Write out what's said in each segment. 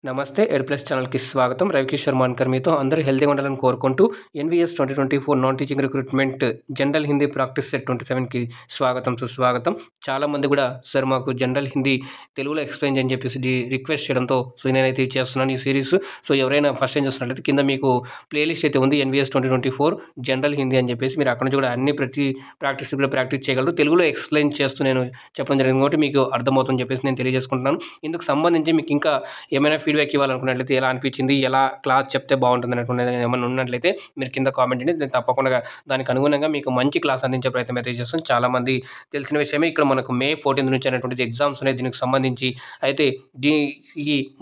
నమస్తే ఎడ్ ప్లస్ ఛానల్కి స్వాగతం. రవికిషోర్ మాన్కర్ మీతో. అందరూ హెల్తీగా ఉండాలని కోరుకుంటూ NVS 2024 non teaching recruitment general Hindi practice set 27కి స్వాగతం సుస్వాగతం. చాలామంది కూడా సార్ మాకు జనరల్ హిందీ తెలుగులో ఎక్స్ప్లెయిన్ చేయని చెప్పేసి రిక్వెస్ట్ చేయడంతో నేనైతే చేస్తున్నాను ఈ సిరీస్. ఎవరైనా ఫస్ట్ టైం చూస్తున్నట్లయితే కింద మీకు ప్లేలిస్ట్ అయితే ఉంది, ఎన్వీఎస్ 2024 జనరల్ హిందీ అని చెప్పేసి. మీరు అక్కడ నుంచి కూడా అన్ని ప్రతి ప్రాక్టీస్ కూడా ప్రాక్టీస్ చేయగలరు. తెలుగులో ఎక్స్ప్లెయిన్ చేస్తూ నేను చెప్పడం జరిగింది కాబట్టి మీకు అర్థమవుతుందని చెప్పేసి నేను తెలియజేసుకుంటున్నాను. ఇందుకు సంబంధించి మీకు ఇంకా ఏమైనా ఫీడ్బ్యాక్ ఇవ్వాలనుకున్నట్లయితే, ఎలా అనిపించింది, ఎలా క్లాస్ చెప్తే బాగుంటుంది అనుకునేది ఏమైనా ఉన్నట్లయితే మీరు కింద కామెంట్ చేయండి. నేను తప్పకుండా దానికి అనుగుణంగా మీకు మంచి క్లాస్ అందించే ప్రయత్నం అయితే చేస్తాను. చాలామంది తెలిసిన విషయమే. ఇక్కడ మనకు May 14 నుంచి అనేటువంటి ఎగ్జామ్స్ ఉన్నాయి దీనికి సంబంధించి. అయితే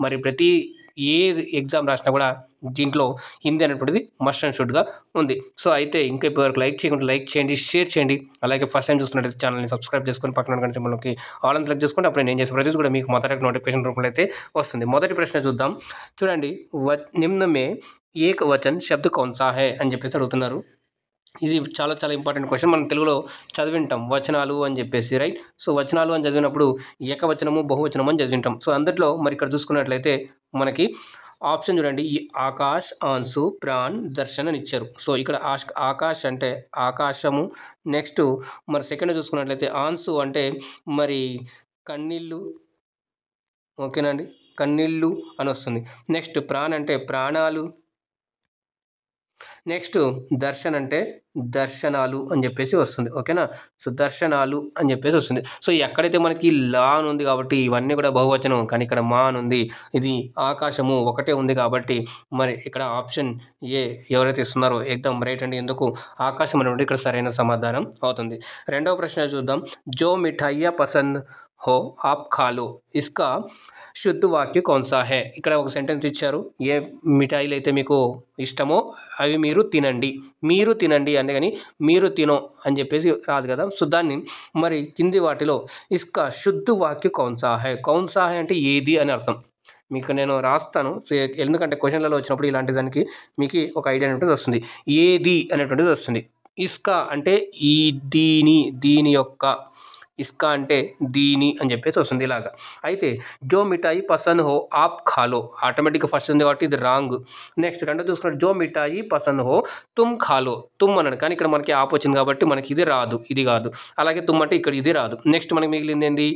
మరి ప్రతి ఏ ఎగ్జామ్ రాసినా కూడా దీంట్లో హిందీ అనేటువంటిది మస్ట్ అండ్ షుడ్గా ఉంది. అయితే ఇంకా ఇప్పటివరకు లైక్ చేయకుండా లైక్ చేయండి, షేర్ చేయండి. అలాగే ఫస్ట్ టైం చూస్తున్నట్లయితే ఛానల్ని సబ్స్క్రైబ్ చేసుకొని పక్కన గంట సింబల్కి ఆల్ అని క్లిక్ చేసుకుంటే అప్పుడు నేను చేసే ప్రతిదీ కూడా మీకు మొదటి నోటిఫికేషన్ రూపంలో అయితే వస్తుంది. మొదటి ప్రశ్న చూద్దాం. చూడండి, నిమ్న మే ఏక్ వచన్ శబ్ద కౌన్ సా హై అని చెప్పేసి అడుగుతున్నారు. ఇది చాలా చాలా ఇంపార్టెంట్ క్వశ్చన్. మనం తెలుగులో చదివింటాం వచనాలు అని చెప్పేసి, రైట్. వచనాలు అని చదివినప్పుడు ఏకవచనము బహువచనము అని చదివింటాం. అందుట్లో మరి ఇక్కడ చూసుకున్నట్లయితే మనకి ఆప్షన్ చూడండి, ఈ ఆకాష్, ఆన్సు, ప్రాణ్, దర్శన్ అని ఇచ్చారు. ఇక్కడ ఆకాష్ అంటే ఆకాశము. నెక్స్ట్ మరి సెకండ్ చూసుకున్నట్లయితే ఆన్సు అంటే మరి కన్నీళ్ళు, ఓకేనండి, కన్నీళ్ళు అని వస్తుంది. నెక్స్ట్ ప్రాణ్ అంటే ప్రాణాలు. నెక్స్ట్ దర్శన్ అంటే దర్శనాలు అని చెప్పేసి వస్తుంది, ఓకేనా. దర్శనాలు అని చెప్పేసి వస్తుంది. ఎక్కడైతే మనకి లా అని ఉంది కాబట్టి ఇవన్నీ కూడా బహువచనం, కానీ ఇక్కడ మా అని ఉంది, ఇది ఆకాశము ఒకటే ఉంది కాబట్టి మరి ఇక్కడ ఆప్షన్ ఏ ఎవరైతే ఇస్తున్నారో ఎగ్దమ్ రైట్ అండి. ఎందుకు ఆకాశం అనేటువంటి ఇక్కడ సరైన సమాధానం అవుతుంది. రెండవ ప్రశ్న చూద్దాం. జో మిఠాయియా పసంద్ హో ఆప్ ఖాలో ఇస్కా శుద్ధ వాక్య కౌన్సా హే. ఇక్కడ ఒక సెంటెన్స్ ఇచ్చారు. ఏ మిఠాయిలు అయితే మీకు ఇష్టమో అవి మీరు తినండి. మీరు తినండి అంటే కానీ మీరు తినో అని చెప్పేసి రాదు కదా. దాన్ని మరి కింది వాటిలో ఇస్కా శుద్ధ వాక్య కౌన్సా హే. కౌన్సా హే అంటే ఏది అని అర్థం. మీకు నేను రాస్తాను, ఎందుకంటే క్వశ్చన్లలో వచ్చినప్పుడు ఇలాంటి దానికి మీకు ఒక ఐడియా అనేటువంటిది వస్తుంది. ఏది అనేటువంటిది వస్తుంది. ఇస్కా అంటే ఈ దీని యొక్క, ఇస్కా అంటే దీని అని చెప్పేసి వస్తుంది ఇలాగా. అయితే జో మిఠాయి పసంద్ హో ఆప్ ఖాలో, ఆటోమేటిక్గా ఫస్ట్ ఉంది కాబట్టి ఇది రాంగ్. నెక్స్ట్ రెండో చూసుకుంటే జో మిఠాయి పసంద్ హో తుమ్ ఖాలో, తుమ్ అన్నాడు కానీ ఇక్కడ మనకి ఆప్ వచ్చింది కాబట్టి మనకి ఇది రాదు, ఇది కాదు. అలాగే తుమ్ అంటే ఇక్కడ ఇది రాదు. నెక్స్ట్ మనకి మిగిలింది ఏంది?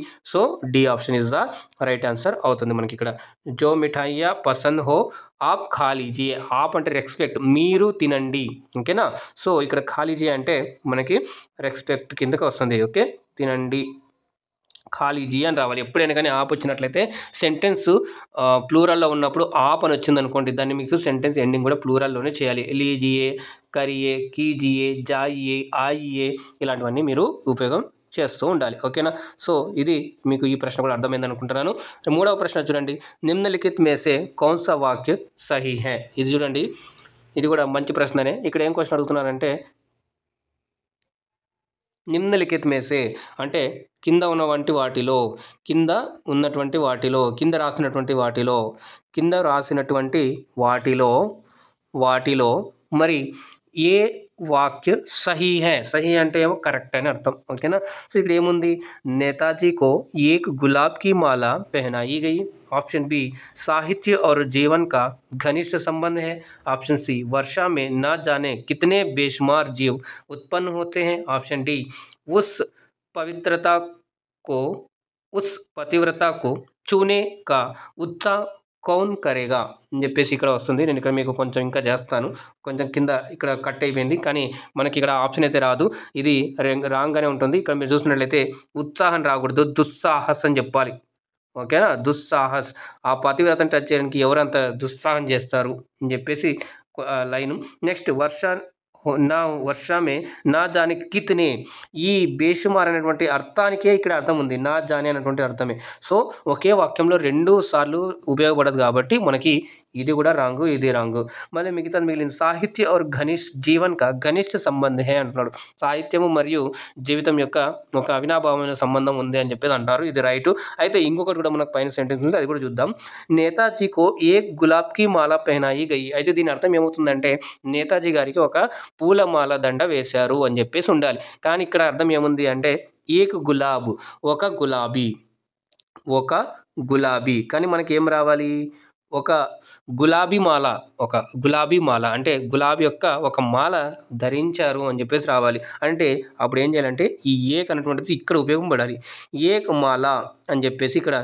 D option is the right answer అవుతుంది మనకి ఇక్కడ. జో మిఠాయియా పసంద్ హో ఆప్ ఖా లీజియే. ఆప్ అంటే రెస్పెక్ట్, మీరు తినండి, ఓకేనా. ఇక్కడ ఖా లీజియే అంటే మనకి రెస్పెక్ట్ కిందకి వస్తుంది, ఓకే. తినండి, ఖాళీజీ అని రావాలి. ఎప్పుడైనా కానీ ఆప్ వచ్చినట్లయితే సెంటెన్స్ ప్లూరల్లో ఉన్నప్పుడు ఆప్ అని వచ్చింది అనుకోండి, దాన్ని మీకు సెంటెన్స్ ఎండింగ్ కూడా ప్లూరల్లోనే చేయాలి. లీజియే, కరియే, కీజియే, జాయియే, ఆయియే ఇలాంటివన్నీ మీరు ఉపయోగం చేస్తూ ఉండాలి, ఓకేనా. ఇది మీకు ఈ ప్రశ్న కూడా అర్థమైంది అనుకుంటున్నాను. మూడవ ప్రశ్న చూడండి. నిమ్నలిఖిత్ మేసే కౌన్ సా వాక్య సహీ హై. ఇది చూడండి, ఇది కూడా మంచి ప్రశ్ననే. ఇక్కడ ఏం క్వశ్చన్ అడుగుతున్నారంటే నిమ్నలిఖిత్ మేసే అంటే కింద ఉన్నటువంటి వాటిలో, కింద రాసినటువంటి వాటిలో మరి ఏ వాక్య సహీ హై. సహీ అంటే ఏమో కరెక్ట్ అని అర్థం, ఓకేనా. ఇక్కడ ఏముంది? నేతాజీకో ఏక్ గులాబ్ కి మాలా పెహనాయి గయి. ऑप्शन बी साहित्य और जीवन का घनिष्ठ संबंध है. ऑप्शन सी वर्षा में न जाने कितने बेशुमार जीव उत्पन्न होते हैं. ऑप्शन डी उस पतिव्रता को छूने का उत्साह కౌన్ కరేగా అని చెప్పేసి ఇక్కడ వస్తుంది. నేను ఇక్కడ మీకు కొంచెం ఇంకా చేస్తాను, కొంచెం కింద ఇక్కడ కట్ అయిపోయింది కానీ మనకి ఇక్కడ ఆప్షన్ అయితే రాదు, ఇది రాంగ్గానే ఉంటుంది. ఇక్కడ మీరు చూసినట్లయితే ఉత్సాహం రాకూడదు, దుస్సాహస్ అని చెప్పాలి, ఓకేనా. దుస్సాహస్, ఆ పతివ్రతను టచ్ చేయడానికి ఎవరంత దుస్సాహం చేస్తారు అని చెప్పేసి లైను. నెక్స్ట్ వర్షమే నా జానే కితనే, ఈ బేషుమార్ అనేటువంటి అర్థానికే ఇక్కడ అర్థం ఉంది, నా జానే అనేటువంటి అర్థమే. ఒకే వాక్యంలో 2 సార్లు ఉపయోగపడదు కాబట్టి మనకి ఇది కూడా రాంగు, ఇది రాంగు. మళ్ళీ మిగతాది మిగిలింది. సాహిత్య और జీవన్ కా ఘనిష్ట సంబంధ హే అంటున్నాడు. సాహిత్యము మరియు జీవితం యొక్క ఒక అవినాభావమైన సంబంధం ఉంది అని చెప్పేది అంటారు, ఇది రైటు. అయితే ఇంకొకటి కూడా మనకు పైన సెంటెన్స్ ఉంది, అది కూడా చూద్దాం. నేతాజీకో ఏక్ గులాబ్ కి మాలా పెహనాయి గయి. అయితే దీని అర్థం ఏమవుతుందంటే నేతాజీ గారికి ఒక పూలమాల దండ వేశారు అని చెప్పేసి ఉండాలి. కానీ ఇక్కడ అర్థం ఏముంది అంటే ఏక్ గులాబ్, ఒక గులాబీ, ఒక గులాబీ. కానీ మనకేం రావాలి? ఒక గులాబీ మాల అంటే గులాబీ యొక్క ఒక మాల ధరించారు అని చెప్పేసి రావాలి. అంటే అప్పుడు ఏం చేయాలంటే ఈ ఏక్ అనేటువంటిది ఇక్కడ ఉపయోగపడాలి. ఏక్ మాల అని చెప్పేసి ఇక్కడ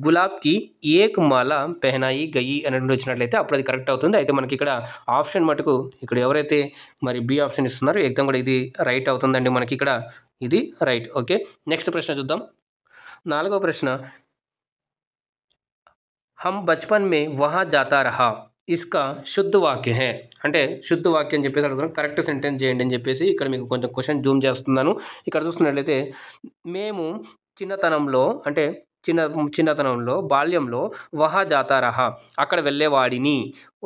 గులాబ్‌కి ఏక్ మాల పెహనాయి గయి అనేటువంటి వచ్చినట్లయితే అప్పుడు అది కరెక్ట్ అవుతుంది. అయితే మనకి ఇక్కడ ఆప్షన్ మటుకు ఇక్కడ ఎవరైతే మరి బి ఆప్షన్ ఇస్తున్నారో ఎగ్జామ్ కూడా ఇది రైట్ అవుతుందండి. మనకి ఇక్కడ ఇది రైట్. ఓకే. నెక్స్ట్ ప్రశ్న చూద్దాం. 4వ ప్రశ్న हम बचपन में वहाँ जाता रहा इसका శుద్ధ వాక్య హే అంటే శుద్ధ వాక్యం అని చెప్పేసి అడుగుతున్నాను. కరెక్ట్ సెంటెన్స్ చేయండి అని చెప్పేసి ఇక్కడ మీకు కొంచెం క్వశ్చన్ జూమ్ చేస్తున్నాను. ఇక్కడ చూసుకున్నట్లయితే మేము చిన్నతనంలో అంటే చిన్నతనంలో బాల్యంలో వహా జాతా రహా అక్కడ వెళ్ళేవాడిని.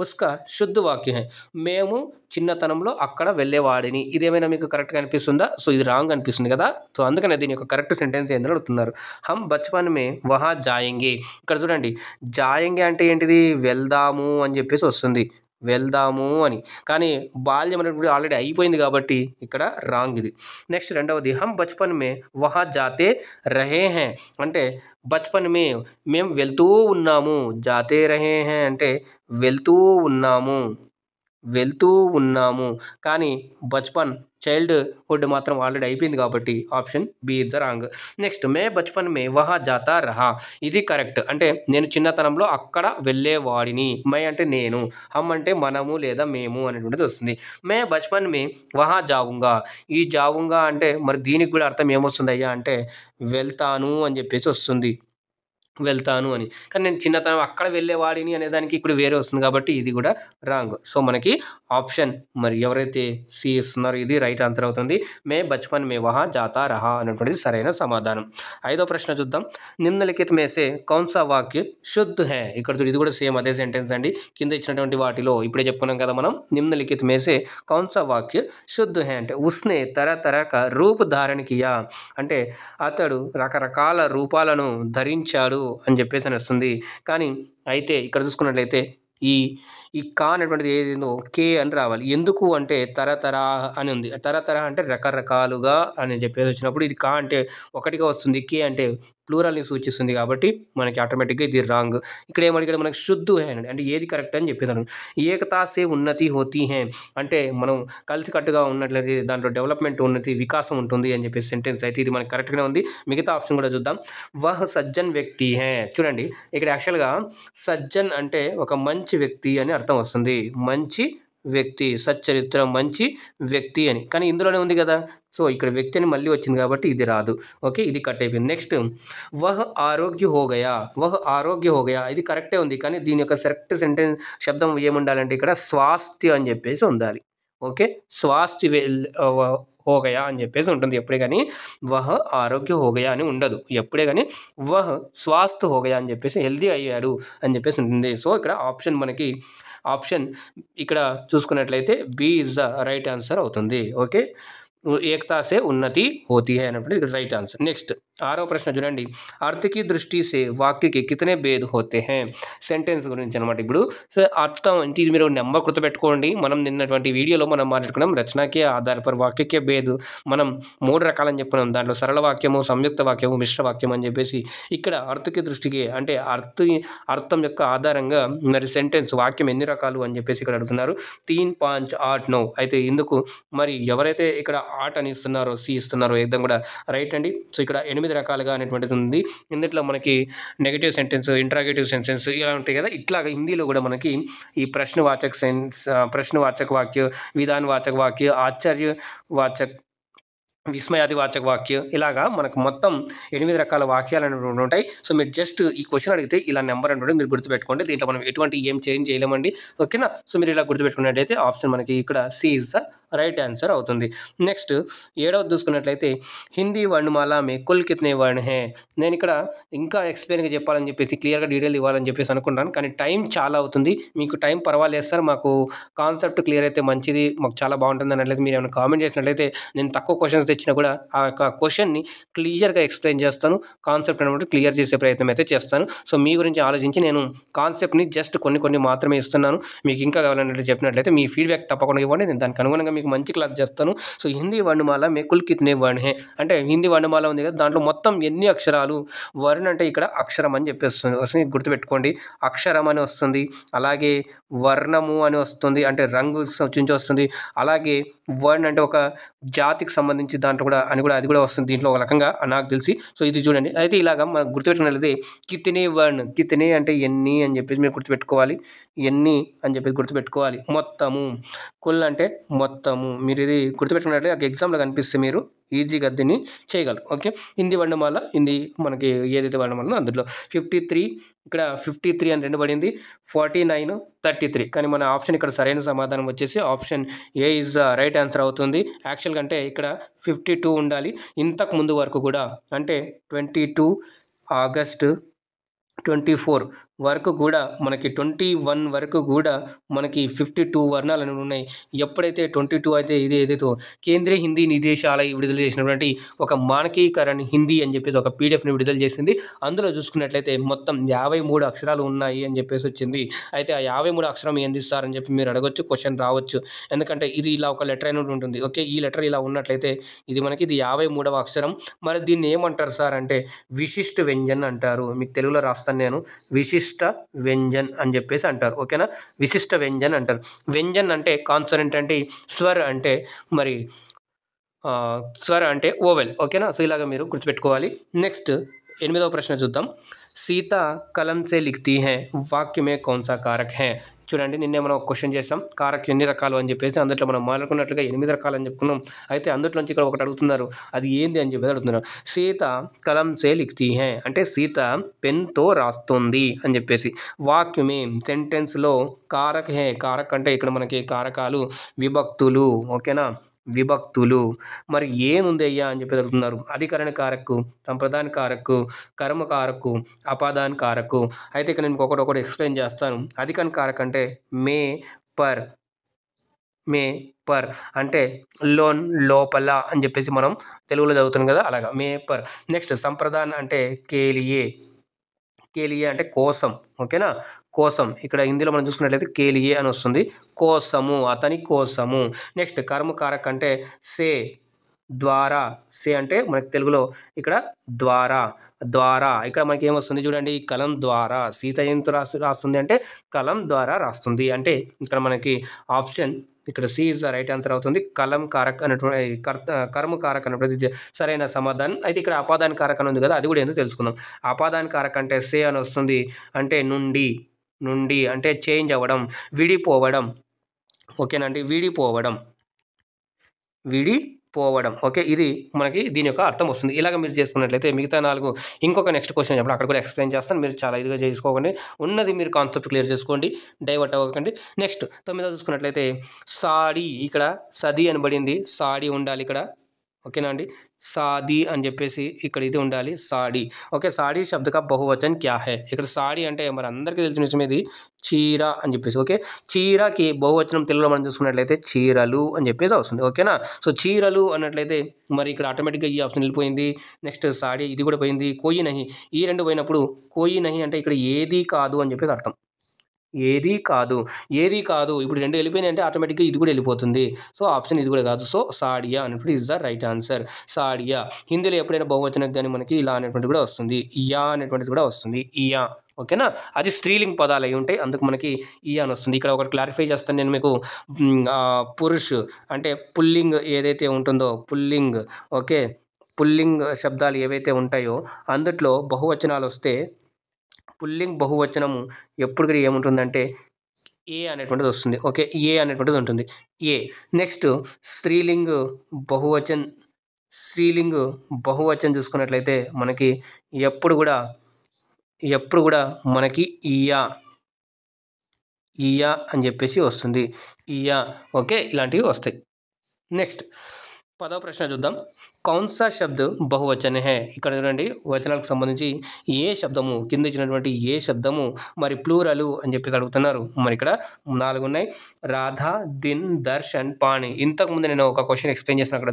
ఉస్కా శుద్ధ వాక్య హై మేము చిన్నతనంలో అక్కడ వెళ్ళేవాడిని. ఇదేమైనా మీకు కరెక్ట్గా అనిపిస్తుందా? సో ఇది రాంగ్ అనిపిస్తుంది కదా. సో అందుకనే దీని యొక్క కరెక్ట్ సెంటెన్స్ ఏందని అడుగుతున్నారు. హమ్ బచ్పన్ మే వహా జాయేంగే. ఇక్కడ చూడండి జాయేంగే అంటే ఏంటిది? వెళ్దాము అని చెప్పేసి వస్తుంది. వెళ్దాము అని. కానీ బాల్యం అనేటువంటి ఆల్రెడీ అయిపోయింది కాబట్టి ఇక్కడ రాంగ్ ఇది. నెక్స్ట్ రెండవది హమ్ బచ్పన్ మే వహా జాతే రహే హే అంటే బచ్పన్ మే మేము వెళ్తూ ఉన్నాము. జాతే రహే హే అంటే వెళ్తూ ఉన్నాము. కానీ బచ్పన్ చైల్డ్‌హుడ్ మాత్రం ఆల్రెడీ అయిపోయింది కాబట్టి option B is the wrong. Next మే బచ్పన్ మే వహా జాతా రహా ఇది కరెక్ట్. అంటే నేను చిన్నతనంలో అక్కడ వెళ్ళేవాడిని. మై అంటే నేను, హమ్ అంటే మనము లేదా మేము అనేటువంటిది వస్తుంది. మే బచ్పన్ మే వహా జావుంగా ఈ జావుంగా అంటే మరి దీనికి కూడా అర్థం ఏమొస్తుందయ్యా అంటే వెళ్తాను అని చెప్పేసి వస్తుంది. వెళ్తాను అని. కానీ నేను చిన్నతనం అక్కడ వెళ్ళేవాడిని అనేదానికి ఇక్కడ వేరే వస్తుంది కాబట్టి ఇది కూడా రాంగ్. సో మనకి ఆప్షన్ మరి ఎవరైతే సి ఇస్తున్నారో ఇది రైట్ ఆన్సర్ అవుతుంది. మే బచ్పన్ మే వహా జాతా రహా అనేటువంటిది సరైన సమాధానం. 5వ ప్రశ్న చూద్దాం. నిమ్నలిఖిత్ మే సే కౌన్ సా వాక్య శుద్ధ్ హై. ఇక్కడ ఇది కూడా సేమ్ అదే సెంటెన్స్ అండి. కింద ఇచ్చినటువంటి వాటిలో ఇప్పుడే చెప్పుకున్నాం కదా మనం. నిమ్నలిఖిత్ మే సే కౌన్ సా వాక్య శుద్ధ్ హై అంటే ఉస్నే తరహ తరహ కా రూప్ ధారణ కియా అంటే అతడు రకరకాల రూపాలను ధరించాడు అని చెప్పేసి అని వస్తుంది. కానీ అయితే ఇక్కడ చూసుకున్నట్లయితే ఈ కా అనేటువంటిది ఏదేందో కే అని రావాలి. ఎందుకు అంటే తరతరా అని ఉంది. తరతరా అంటే రకరకాలుగా అని చెప్పేసి వచ్చినప్పుడు ఇది కా అంటే ఒకటిగా వస్తుంది. కే అంటే ప్లూరల్ని సూచిస్తుంది కాబట్టి మనకి ఆటోమేటిక్గా ఇది రాంగ్. ఇక్కడ ఏమడిగాడు మనకి శుద్ధు హై అని అంటే ఏది కరెక్ట్ అని చెప్పేసాను. ఏకతా సే ఉన్నతి హోతీ హై అంటే మనం కలిసికట్టుగా ఉన్నట్లయితే దాంట్లో డెవలప్మెంట్ ఉన్నతి వికాసం ఉంటుంది అని చెప్పేసి సెంటెన్స్ అయితే ఇది మనకి కరెక్ట్గానే ఉంది. మిగతా ఆప్షన్ కూడా చూద్దాం. వహ్ సజ్జన్ వ్యక్తి హై చూడండి ఇక్కడ యాక్చువల్గా సజ్జన్ అంటే ఒక మంచి వ్యక్తి అని అర్థం వస్తుంది. మంచి వ్యక్తి సచ్చరిత్ర మంచి వ్యక్తి అని. కానీ ఇందులోనే ఉంది కదా. సో ఇక్కడ వ్యక్తి అని మళ్ళీ వచ్చింది కాబట్టి ఇది రాదు. ఓకే ఇది కట్ అయిపోయింది. నెక్స్ట్ వహ్ ఆరోగ్య హో గయా ఇది కరెక్టే ఉంది. కానీ దీని యొక్క కరెక్ట్ సెంటెన్స్ శబ్దం ఏముండాలంటే ఇక్కడ స్వాస్థ్య అని చెప్పేసి ఉండాలి. ఓకే స్వాస్థ్య హో గయా అని చెప్పేసి ఉంటుంది ఎప్పుడే కానీ వహ్ ఆరోగ్య హో గయా అని ఉండదు. ఎప్పుడే కానీ వహ్ స్వాస్థ్ హో గయా అని చెప్పేసి హెల్దీ అయ్యాడు అని చెప్పేసి ఉంటుంది. సో ఇక్కడ ఆప్షన్ ఇక్కడ చూసుకున్నట్లయితే B is the right answer అవుతుంది. ఓకే ఏకతా సే ఉన్నతి హోతీ హై అన్నప్పుడు ఇక్కడ రైట్ ఆన్సర్. నెక్స్ట్ 6వ ప్రశ్న చూడండి. అర్థకి దృష్టి సే వాక్యకి కితనే భేద్ హోతే హై సెంటెన్స్ గురించి అనమాట. ఇప్పుడు సో అర్థం అంటే ఇది మీరు నెంబర్ గుర్తుపెట్టుకోండి. మనం నిన్నటువంటి వీడియోలో మనం మాట్లాడుకున్నాం రచనకే ఆధార పర్ వాక్యకే భేద్ మనం 3 రకాలని చెప్పుకున్నాం. దాంట్లో సరళ వాక్యము, సంయుక్త వాక్యము, మిశ్ర వాక్యం అని చెప్పేసి ఇక్కడ అర్థకి దృష్టికి అంటే అర్థం యొక్క ఆధారంగా మరి సెంటెన్స్ వాక్యం ఎన్ని రకాలు అని చెప్పేసి ఇక్కడ అడుగుతున్నారు. 3, 5, 8, 9 అయితే ఇందుకు మరి ఎవరైతే ఇక్కడ 8 అని ఇస్తున్నారో సి ఇస్తున్నారో ఏదం కూడా రైట్ అండి. సో ఇక్కడ 8 రకాలుగా అనేటువంటిది ఉంది. ఇందులో మనకి నెగటివ్ సెంటెన్స్, ఇంట్రాగేటివ్ సెంటెన్స్ ఇలా ఉంటాయి కదా. ఇట్లాగా హిందీలో కూడా మనకి ఈ ప్రశ్నవాచక వాక్య, విధానవాచక వాక్య, ఆశ్చర్యవాచక, విస్మయాదివాచక వాక్యం ఇలాగా మనకు మొత్తం 8 రకాల వాక్యాలు అనేవి ఉంటాయి. సో మీరు జస్ట్ ఈ క్వశ్చన్ అడిగితే ఇలా నెంబర్ అంటే మీరు గుర్తుపెట్టుకోండి. దీంట్లో మనం ఎటువంటి ఏం చేంజ్ చేయలేమండి. ఓకేనా. సో మీరు ఇలా గుర్తుపెట్టుకున్నట్లయితే ఆప్షన్ మనకి ఇక్కడ C is the right answer అవుతుంది. నెక్స్ట్ 7వది చూసుకున్నట్లయితే హిందీ వర్ణమాల మే కుల్ కితనే వర్ణ హై. నేను ఇక్కడ ఇంకా ఎక్స్ప్లెయిన్గా చెప్పాలని చెప్పేసి క్లియర్గా డీటెయిల్ ఇవ్వాలని చెప్పేసి అనుకుంటాను. కానీ టైం చాలా అవుతుంది. మీకు టైం పర్వాలేదు సార్ మాకు కాన్సెప్ట్ క్లియర్ అయితే మంచిది మాకు చాలా బాగుంటుంది అన్నట్లయితే మీరు ఏమైనా కామెంట్ చేసినట్లయితే నేను తక్కువ క్వశ్చన్స్ ఇచ్చినా కూడా ఆ యొక్క క్వశ్చన్ని క్లియర్గా ఎక్స్ప్లెయిన్ చేస్తాను. కాన్సెప్ట్ అనమాట క్లియర్ చేసే ప్రయత్నం అయితే చేస్తాను. సో మీ గురించి ఆలోచించి నేను కాన్సెప్ట్ని జస్ట్ కొన్ని మాత్రమే ఇస్తున్నాను. మీకు ఇంకా కావాలన్నట్టు చెప్పినట్లయితే మీ ఫీడ్బ్యాక్ తప్పకుండా ఇవ్వండి. నేను దానికి అనుగుణంగా మీకు మంచి క్లాస్ చేస్తాను. సో హిందీ వర్ణమాల మే కుల్ కితనే వర్ణ హై అంటే హిందీ వర్ణమాల ఉంది కదా, దాంట్లో మొత్తం ఎన్ని అక్షరాలు. వర్ణ అంటే ఇక్కడ అక్షరం అని చెప్పేస్తుంది వస్తుంది, గుర్తుపెట్టుకోండి. అక్షరం అని వస్తుంది, అలాగే వర్ణము అని వస్తుంది అంటే రంగు నుంచి వస్తుంది, అలాగే వర్ణ అంటే ఒక జాతికి సంబంధించి దాంట్లో కూడా అని కూడా అది కూడా వస్తుంది దీంట్లో ఒక రకంగా నాకు తెలిసి. సో ఇది చూడండి. అయితే ఇలాగా మనం గుర్తుపెట్టుకున్నట్లయితే కితనే వర్ణ, కితనే అంటే ఎన్ని అని చెప్పేసి మీరు గుర్తుపెట్టుకోవాలి. ఎన్ని అని చెప్పేసి గుర్తుపెట్టుకోవాలి. మొత్తము, కుల్ అంటే మొత్తము. మీరు ఇది గుర్తుపెట్టుకున్నట్లయితే ఎగ్జామ్లో కనిపిస్తే మీరు ఈజీగా దీన్ని చేయగలరు. ఓకే, హిందీ వర్ణమాల, హిందీ మనకి ఏదైతే వర్ణమాల అందులో 53 ఇక్కడ 53 అని 2 పడింది, 49 33. కానీ మన ఆప్షన్ ఇక్కడ సరైన సమాధానం వచ్చేసి option A is the right answer అవుతుంది. యాక్చువల్గా అంటే ఇక్కడ 52 ఉండాలి. ఇంతకు ముందు వరకు కూడా అంటే 22 ఆగస్టు 24 వరకు కూడా మనకి 21 వరకు కూడా మనకి 52 వర్ణాలు అనేవి ఉన్నాయి. ఎప్పుడైతే 22 అయితే ఇది ఏదైతే కేంద్రీయ హిందీ నిదేశాలయ విడుదల చేసినటువంటి ఒక మానకీకరణ హిందీ అని చెప్పేసి ఒక పీడిఎఫ్ని విడుదల చేసింది. అందులో చూసుకున్నట్లయితే మొత్తం 53 అక్షరాలు ఉన్నాయి అని చెప్పేసి వచ్చింది. అయితే ఆ 53 అక్షరం ఏంది సార్ అని చెప్పి మీరు అడగొచ్చు, క్వశ్చన్ రావచ్చు. ఎందుకంటే ఇది ఇలా ఒక లెటర్ అనేది ఉంటుంది. ఓకే, ఈ లెటర్ ఇలా ఉన్నట్లయితే ఇది మనకి ఇది 53వ అక్షరం. మరి దీన్ని ఏమంటారు సార్ అంటే విశిష్ట వ్యంజన్ అంటారు. మీకు తెలుగులో రాస్తాను నేను, విశిష్ట వ్యంజన్ అని చెప్పేసి అంటారు. ఓకేనా, విశిష్ట వ్యంజన్ అంటారు. వ్యంజన్ అంటే కాన్సనెంట్ అంటే స్వర్ అంటే మరి స్వర్ అంటే ఓవెల్. ఓకేనా, సో ఇలాగ మీరు గుర్తుపెట్టుకోవాలి. నెక్స్ట్ 8వ ప్రశ్న చూద్దాం. సీత కలం సే లిఖతీ హై వాక్య మే కౌన్ సా కారక్ హై. చూడండి, నిన్నే మనం ఒక క్వశ్చన్ చేసాం కారక్ ఎన్ని రకాలు అని చెప్పేసి. అందులో మనం మాట్లాడుకున్నట్లుగా 8 రకాలు అని చెప్పుకున్నాం. అయితే అందులో నుంచి ఇక్కడ ఒకటి అడుగుతున్నారు, అది ఏంది అని చెప్పేసి అడుగుతున్నారు. సీత కలం సే లిఖతీ హై అంటే సీత పెన్తో రాస్తుంది అని చెప్పేసి. వాక్యమే సెంటెన్స్లో కారక్ హై, కారక్ అంటే ఇక్కడ మనకి కారకాలు విభక్తులు. ఓకేనా, విభక్తులు. మరి ఏముంది అయ్యా అని చెప్పి అడుగుతున్నారు. అధికరణ కారక్కు, సంప్రదాన కారక్కు, కర్మ కారక్కు, అపాదాన కారక్కు. అయితే ఇక్కడ నేను ఒకటి ఎక్స్ప్లెయిన్ చేస్తాను. అధికరణ కారక్ అంటే మే పర్, మే పర్ అంటే లోన్ లోపల అని చెప్పేసి మనం తెలుగులో చదువుతాం కదా, అలాగా మే పర్. నెక్స్ట్ సంప్రదాన అంటే కేలియే, కేలియే అంటే కోసం. ఓకేనా, కోసం. ఇక్కడ హిందీలో మనం చూసుకున్నట్లయితే కేలియే అని వస్తుంది, కోసము, అతని కోసము. నెక్స్ట్ కర్మకారక్ అంటే సే, ద్వారా. సే అంటే మనకి తెలుగులో ఇక్కడ ద్వారా, ద్వారా. ఇక్కడ మనకి ఏమొస్తుంది చూడండి, కలం ద్వారా. సీత ఏంతో రాస్తుంది అంటే కలం ద్వారా రాస్తుంది. అంటే ఇక్కడ మనకి ఆప్షన్ ఇక్కడ C is the right answer అవుతుంది. కలం కారక్ అనేటువంటి కర్మ కారక్ అనేటువంటి సరైన సమాధానం. అయితే ఇక్కడ అపాదాన కారక్ అని ఉంది కదా, అది కూడా ఏందో తెలుసుకుందాం. అపాదాన కారక్ అంటే సే అని వస్తుంది, అంటే నుండి, నుండి అంటే చేంజ్ అవ్వడం, విడిపోవడం. ఓకేనండి, విడిపోవడం, విడిపోవడం. ఓకే, ఇది మనకి దీని యొక్క అర్థం వస్తుంది. ఇలాగ మీరు చేసుకున్నట్లయితే మిగతా 4 ఇంకొక నెక్స్ట్ క్వశ్చన్ చెప్పడం అక్కడ కూడా ఎక్స్ప్లెయిన్ చేస్తాను. మీరు చాలా ఇదిగా చేసుకోకండి, ఉన్నది మీరు కాన్సెప్ట్ క్లియర్ చేసుకోండి, డైవర్ట్ అవ్వకండి. నెక్స్ట్ 9వ చూసుకున్నట్లయితే సాడీ, ఇక్కడ సది అని పడింది, సాడీ ఉండాలి ఇక్కడ. ఓకేనా అండి, సాదీ అని చెప్పేసి ఇక్కడ ఇది ఉండాలి, సాడీ. ఓకే, సాడీ శబ్ద కా బహువచన్ క్యా హై. ఇక్కడ సాడీ అంటే మరి అందరికీ తెలిసిన విషయం ఇది చీర అని చెప్పేసి. ఓకే, చీరకి బహువచనం తెలుగులో మనం చూసుకున్నట్లయితే చీరలు అని చెప్పేసి వస్తుంది. ఓకేనా, సో చీరలు అన్నట్లయితే మరి ఇక్కడ ఆటోమేటిక్గా ఈ ఆప్షన్ వెళ్ళిపోయింది. నెక్స్ట్ సాడీ ఇది కూడా పోయింది. కోయి నహి, ఈ 2 పోయినప్పుడు కోయి నహి అంటే ఇక్కడ ఏది కాదు అని చెప్పేసి అర్థం. ఏది కాదు, ఏది కాదు. ఇప్పుడు 2 వెళ్ళిపోయినాయి అంటే ఆటోమేటిక్గా ఇది కూడా వెళ్ళిపోతుంది. సో ఆప్షన్ ఇది కూడా కాదు. సో సాడియా అనేటువంటి ఇస్ ద రైట్ ఆన్సర్. సాడియా. హిందీలో ఎప్పుడైనా బహువచనం కానీ మనకి ఇలా అనేటువంటి కూడా వస్తుంది, ఇయా అనేటువంటిది కూడా వస్తుంది, ఇయా. ఓకేనా, అది స్త్రీలింగ్ పదాలు అయి ఉంటాయి, అందుకు మనకి ఇయా అని వస్తుంది. ఇక్కడ ఒకటి క్లారిఫై చేస్తాను నేను మీకు. పురుష్ అంటే పుల్లింగ్ ఏదైతే ఉంటుందో, పుల్లింగ్. ఓకే, పుల్లింగ్ శబ్దాలు ఏవైతే ఉంటాయో అందుట్లో బహువచనాలు వస్తే పుల్లింగ్ బహువచనము ఎప్పుడు కూడా ఏముంటుందంటే ఏ అనేటువంటిది వస్తుంది. ఓకే, ఏ అనేటువంటిది ఉంటుంది, ఏ. నెక్స్ట్ స్త్రీలింగ్ బహువచన్, స్త్రీలింగ్ బహువచనం చూసుకున్నట్లయితే మనకి ఎప్పుడు కూడా మనకి ఇయా, ఇయా అని చెప్పేసి వస్తుంది, ఇయా. ఓకే, ఇలాంటివి వస్తాయి. నెక్స్ట్ 10వ ప్రశ్న చూద్దాం. కౌన్సా శబ్ద బహువచన హే ఇక్కడ చూడండి వచనాలకు సంబంధించి ఏ శబ్దము కింద ఇచ్చినటువంటి ఏ శబ్దము మరి ప్లూరలు అని చెప్పేసి అడుగుతున్నారు. మరి ఇక్కడ 4 ఉన్నాయి. రాధా, దిన్, దర్శన్, పాణి. ఇంతకుముందు నేను ఒక క్వశ్చన్ ఎక్స్ప్లెయిన్ చేసిన అక్కడ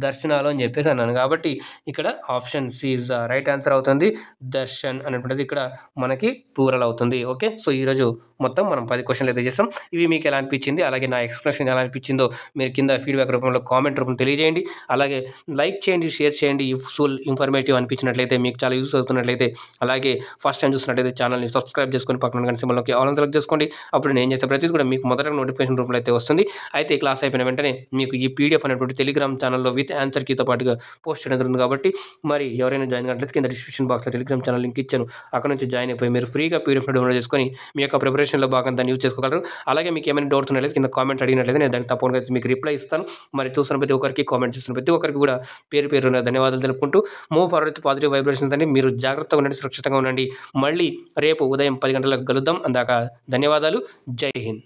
దర్శనాలు అని చెప్పేసి అన్నాను కాబట్టి ఇక్కడ option C is the right answer అవుతుంది. దర్శన్ అనేటువంటిది ఇక్కడ మనకి ప్లూరల్ అవుతుంది. ఓకే, సో ఈరోజు మొత్తం మనం 10 క్వశ్చన్లు అయితే చేస్తాం. ఇవి మీకు ఎలా అనిపించింది, అలాగే నా ఎక్స్ప్రెషన్ ఎలా అనిపించిందో మీరు కింద ఫీడ్బ్యాక్ రూపంలో కామెంట్ రూపంలో తెలియజేయండి. అలాగే లైక్ చేయండి, షేర్ చేయండి. యూస్ఫుల్ ఇన్ఫర్మేటివ్ అనిపించినట్లయితే, మీకు చాలా యూస్ అవుతున్నట్లయితే, అలాగే ఫస్ట్ టైం చూసినట్లయితే ఛానల్ని సబ్స్క్రైబ్ చేసుకొని పక్కన గంట సింబల్లోకి ఆల్ సెలెక్ట్ చేసుకోండి. అప్పుడు నేను చేసే ప్రతిదీ కూడా మీకు మొదట నోటిఫికేషన్ రూపంలో అయితే వస్తుంది. అయితే క్లాస్ అయిపోయిన వెంటనే మీకు ఈ పీడిఎఫ్ అనేటువంటి టెలిగ్రామ్ ఛానల్లో విత్ ఆన్సర్ కీతో పాటుగా పోస్ట్ చేయడం జరుగుతుంది. కాబట్టి మరి ఎవరైనా జాయిన్ కావట్లేదు కింద డిస్క్రిప్షన్ బాక్స్లో టెలిగ్రామ్ ఛానల్ లింక్ ఇచ్చాను. అక్కడ నుంచి జాయిన్ అయిపోయి మీరు ఫ్రీగా పీడిఎఫ్ డౌన్లోడ్ చేసుకొని మీ యొక్క ప్రిపరేషన్లో భాగంగా దాన్ని యూజ్ చేసుకోగలరు. అలాగే మీకు ఏమైనా డౌట్స్ ఉన్నట్లయితే కింద కామెంట్ అడిగినట్లయితే నేను దానికి తప్పకుండా మీకు రిప్లై ఇస్తాను. మరి చూస్తున్న ప్రతి ఒక్కరికి, కామెంట్ చేస్తున్న ప్రతి ఒక్కరికి కూడా పేరు ధన్యవాదాలు తెలుపుకుంటూ move forward with positive vibrations అండి. మీరు జాగ్రత్తగా ఉండండి, సురక్షితంగా ఉండండి. మళ్ళీ రేపు ఉదయం 10 గంటలకు కలుద్దాం. అందాక ధన్యవాదాలు. జై హింద్.